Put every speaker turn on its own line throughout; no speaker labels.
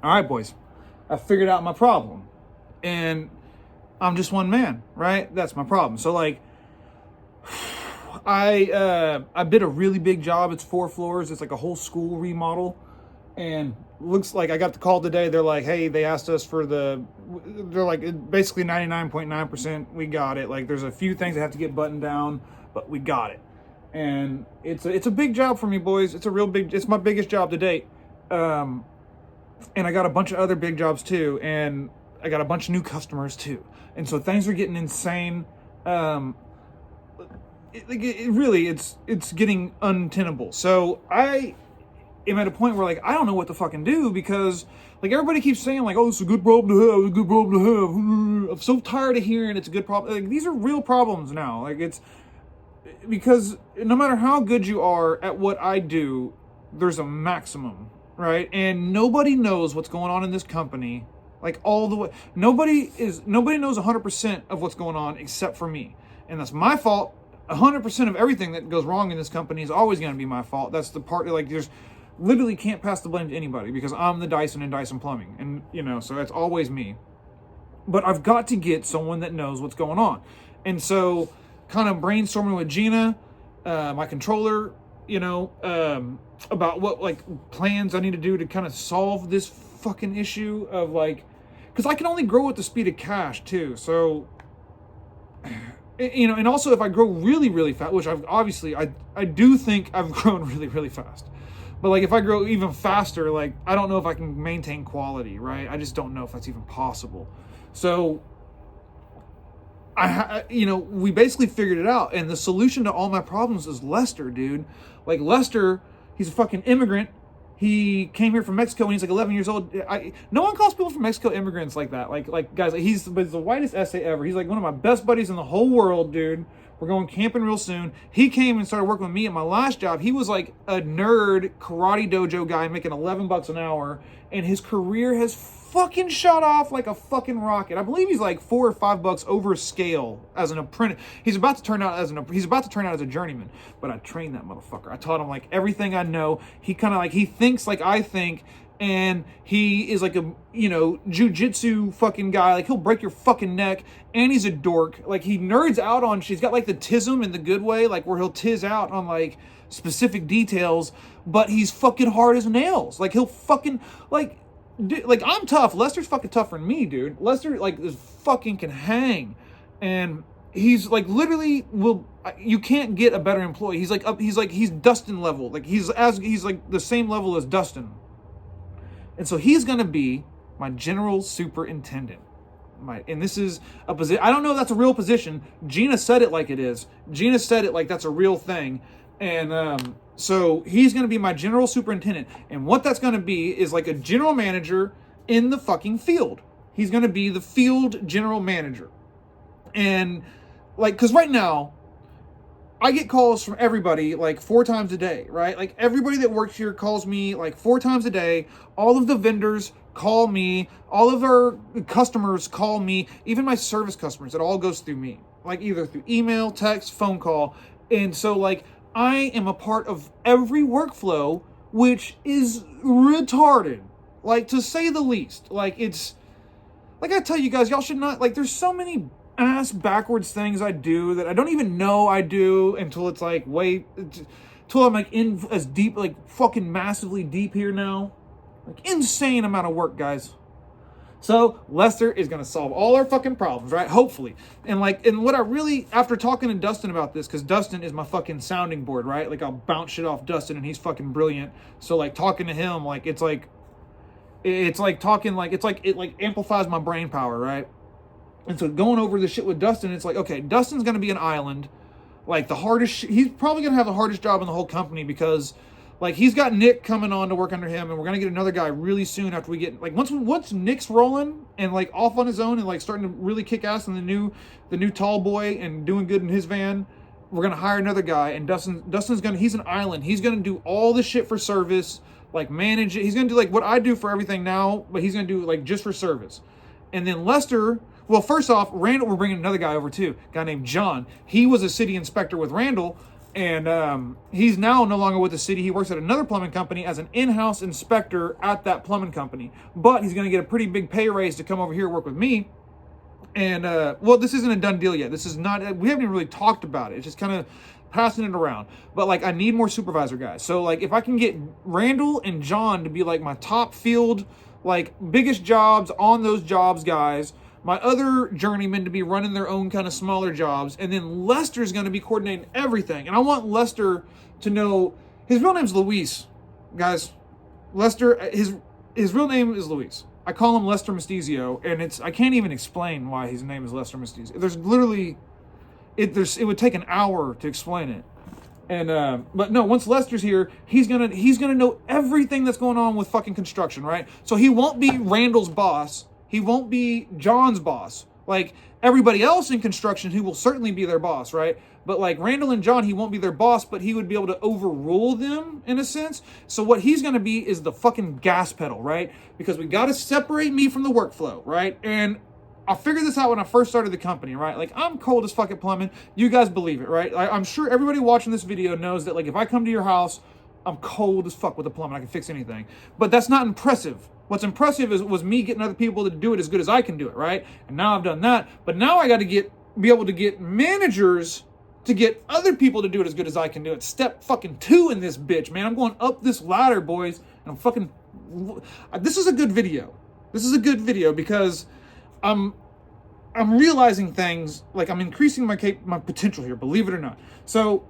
All right, boys, I figured out my problem, and I'm just one man, right? That's my problem. So like, I bid a really big job. It's 4 floors. It's like a whole school remodel, and looks like I got the call today. They're like, hey, they asked us for they're like basically 99.9%. We got it. Like, there's a few things that have to get buttoned down, but we got it. And it's a big job for me, boys. It's my biggest job to date. And I got a bunch of other big jobs too, and I got a bunch of new customers too. And so things are getting insane. It's getting untenable. So I am at a point where like I don't know what to fucking do, because like everybody keeps saying like, oh, it's a good problem to have, it's a good problem to have. I'm so tired of hearing it's a good problem. Like, these are real problems now. Like, it's because no matter how good you are at what I do, there's a maximum, right? And nobody knows what's going on in this company, like all the way. Nobody knows 100% of what's going on except for me, and that's my fault. 100% of everything that goes wrong in this company is always going to be my fault. That's the part, like, there's literally can't pass the blame to anybody, because I'm the Dyson in Dyson Plumbing, and so that's always me. But I've got to get someone that knows what's going on, and so kind of brainstorming with Gina, my controller, about what like plans I need to do to kind of solve this fucking issue of like, because I can only grow at the speed of cash too. So, and also if I grow really, really fast, which I do think I've grown really, really fast. But like if I grow even faster, like I don't know if I can maintain quality, right? I just don't know if that's even possible. So we basically figured it out, and the solution to all my problems is Lester, dude. Like Lester, he's a fucking immigrant. He came here from Mexico when he's like 11 years old. No one calls people from Mexico immigrants like that. Like guys, he's the whitest essay ever. He's like one of my best buddies in the whole world, dude. We're going camping real soon. He came and started working with me at my last job. He was like a nerd karate dojo guy making $11 an hour, and his career has fucking shot off like a fucking rocket. I believe he's like $4 or $5 over scale as an apprentice. He's about to turn out as a journeyman. But I trained that motherfucker. I taught him like everything I know. He kind of like, he thinks like I think, and he is like a jujitsu fucking guy. Like, he'll break your fucking neck, and he's a dork. Like, he nerds out on, she's got like the tism in the good way, like where he'll tiz out on like specific details, but he's fucking hard as nails. Like, he'll fucking like, dude, like, I'm tough. Lester's fucking tougher than me, dude. Lester like is fucking can hang, and he's like literally you can't get a better employee. He's Dustin level. Like, he's like the same level as Dustin. And so he's going to be my general superintendent. And this is a position. I don't know if that's a real position. Gina said it like it is. Gina said it like that's a real thing. And so he's going to be my general superintendent. And what that's going to be is like a general manager in the fucking field. He's going to be the field general manager. And like, because right now, I get calls from everybody like 4 times a day, right? Like, everybody that works here calls me like 4 times a day. All of the vendors call me. All of our customers call me. Even my service customers, it all goes through me. Like, either through email, text, phone call. And so like, I am a part of every workflow, which is retarded. Like, to say the least. Like, it's, like I tell you guys, y'all should not, like, there's so many ass backwards things I do that I don't even know I do until it's like until I'm like in as deep, like fucking massively deep here now. Like, insane amount of work, guys. So Lester is gonna solve all our fucking problems, right? Hopefully. And what I really, after talking to Dustin about this, because Dustin is my fucking sounding board, right? Like, I'll bounce shit off Dustin and he's fucking brilliant. So like, talking to him, like it amplifies my brain power, right? And so going over the shit with Dustin, it's like, okay, Dustin's going to be an island. Like, he's probably going to have the hardest job in the whole company, because like, he's got Nick coming on to work under him, and we're going to get another guy really soon after we get, like, once Nick's rolling and like off on his own and like starting to really kick ass in the new tall boy and doing good in his van, we're going to hire another guy. And he's an island. He's going to do all the shit for service, like manage it. He's going to do like what I do for everything now, but he's going to do like just for service. And then Lester, well, first off, Randall, we're bringing another guy over too, a guy named John. He was a city inspector with Randall, And he's now no longer with the city. He works at another plumbing company as an in-house inspector at that plumbing company. But he's going to get a pretty big pay raise to come over here and work with me. And, well, this isn't a done deal yet. This is not, we haven't even really talked about it. It's just kind of passing it around. But, like, I need more supervisor guys. So, like, if I can get Randall and John to be, like, my top field, like, biggest jobs on those jobs guys, my other journeymen to be running their own kind of smaller jobs, and then Lester's going to be coordinating everything. And I want Lester to know, his real name's Luis, guys. Lester, his real name is Luis. I call him Lester Mestizio, and I can't even explain why his name is Lester Mestizio. There's literally, it would take an hour to explain it. And but no, once Lester's here, he's gonna know everything that's going on with fucking construction, right? So he won't be Randall's boss. He won't be John's boss. Like everybody else in construction, he will certainly be their boss, right? But like Randall and John, he won't be their boss, but he would be able to overrule them in a sense. So what he's going to be is the fucking gas pedal, right? Because we got to separate me from the workflow, right? And I figured this out when I first started the company, right? Like I'm cold as fuck at plumbing. You guys believe it, right? I'm sure everybody watching this video knows that like if I come to your house, I'm cold as fuck with the plumbing. I can fix anything. But that's not impressive. What's impressive was me getting other people to do it as good as I can do it, right? And now I've done that. But now I got to be able to get managers to get other people to do it as good as I can do it. Step fucking 2 in this bitch, man. I'm going up this ladder, boys. And I'm fucking... This is a good video. This is a good video because I'm realizing things, like I'm increasing my potential here, believe it or not. So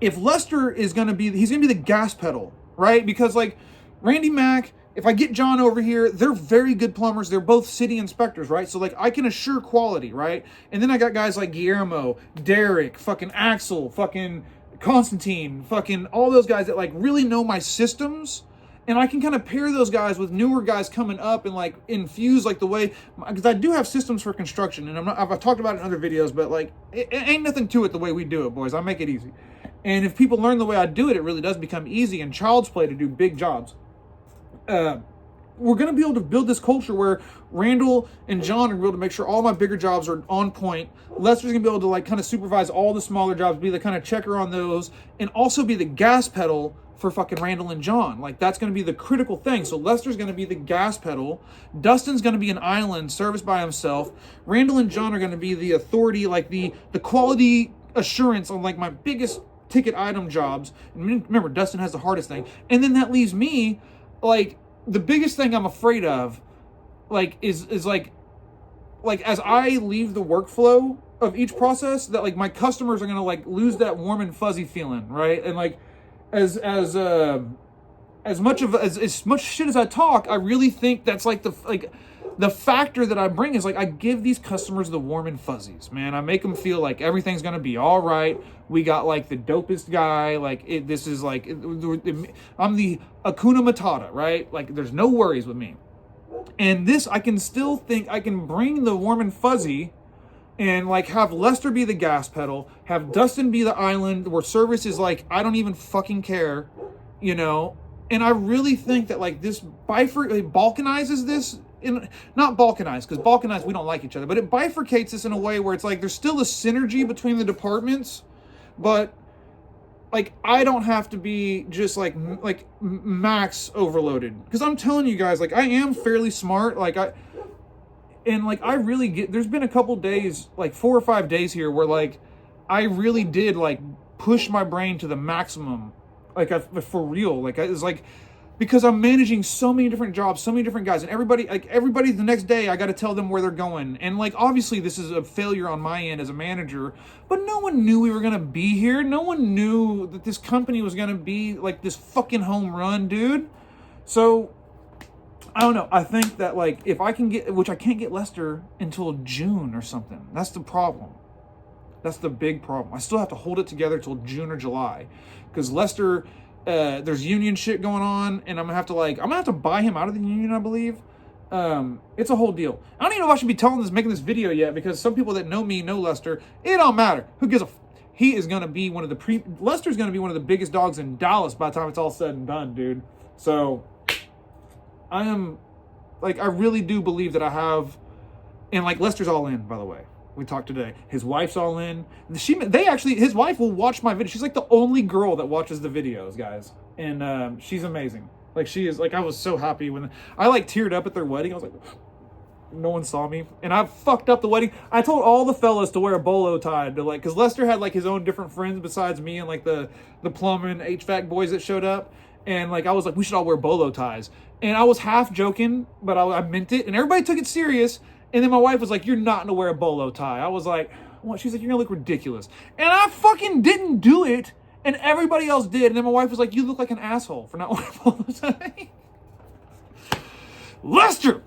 if Lester is going to be... He's going to be the gas pedal, right? Because like Randy Mack... If I get John over here, they're very good plumbers. They're both city inspectors, right? So, like, I can assure quality, right? And then I got guys like Guillermo, Derek, fucking Axel, fucking Constantine, fucking all those guys that, like, really know my systems. And I can kind of pair those guys with newer guys coming up and, like, infuse, like, the way... Because I do have systems for construction, and I've talked about it in other videos, but, like, it ain't nothing to it the way we do it, boys. I make it easy. And if people learn the way I do it, it really does become easy and child's play to do big jobs. We're going to be able to build this culture where Randall and John are able to make sure all my bigger jobs are on point. Lester's going to be able to like kind of supervise all the smaller jobs, be the kind of checker on those, and also be the gas pedal for fucking Randall and John. Like that's going to be the critical thing. So Lester's going to be the gas pedal. Dustin's going to be an island serviced by himself. Randall and John are going to be the authority, like the quality assurance on like my biggest ticket item jobs. And remember, Dustin has the hardest thing. And then that leaves me like the biggest thing I'm afraid of, like, is like as I leave the workflow of each process, that like my customers are gonna like lose that warm and fuzzy feeling, right? And like as much shit as I talk, I really think that's like the factor that I bring is like I give these customers the warm and fuzzies, man. I make them feel like everything's gonna be all right. We got like the dopest guy. Like this is like I'm the Hakuna Matata, right? Like there's no worries with me. And this I can still think I can bring the warm and fuzzy, and like have Lester be the gas pedal, have Dustin be the island where service is like I don't even fucking care, you know. And I really think that like this balkanizes this. Not balkanized, because balkanized we don't like each other, but it bifurcates this in a way where it's like there's still a synergy between the departments, but like I don't have to be just like max overloaded, because I'm telling you guys, like I am fairly smart, I really get, there's been a couple days, like 4 or 5 days here where like I really did like push my brain to the maximum, like for real, like it's like, because I'm managing so many different jobs, so many different guys, and everybody the next day I got to tell them where they're going. And like obviously this is a failure on my end as a manager, but no one knew we were going to be here. No one knew that this company was going to be like this fucking home run, dude. So I don't know. I think that like if I can get, which I can't get Lester until June or something. That's the problem. That's the big problem. I still have to hold it together till June or July, because Lester, there's union shit going on, and I'm gonna have to buy him out of the union, I believe. It's a whole deal. I don't even know if I should be making this video yet, because some people that know me know Lester. It don't matter. Who gives a he is gonna be Lester's gonna be one of the biggest dogs in Dallas by the time it's all said and done, dude. So I really do believe that I have, and like Lester's all in, by the way. We talked today. His wife's all in. His wife will watch my video. She's like the only girl that watches the videos, guys. And she's amazing. Like, she is, like, I was so happy when I, like, teared up at their wedding. I was like, no one saw me. And I fucked up the wedding. I told all the fellas to wear a bolo tie to, like, because Lester had, like, his own different friends besides me and, like, the plumbing HVAC boys that showed up. And, like, I was like, we should all wear bolo ties. And I was half joking, but I meant it. And everybody took it serious. And then my wife was like, you're not going to wear a bolo tie. I was like, what? She's like, you're going to look ridiculous. And I fucking didn't do it. And everybody else did. And then my wife was like, you look like an asshole for not wearing a bolo tie. Lester!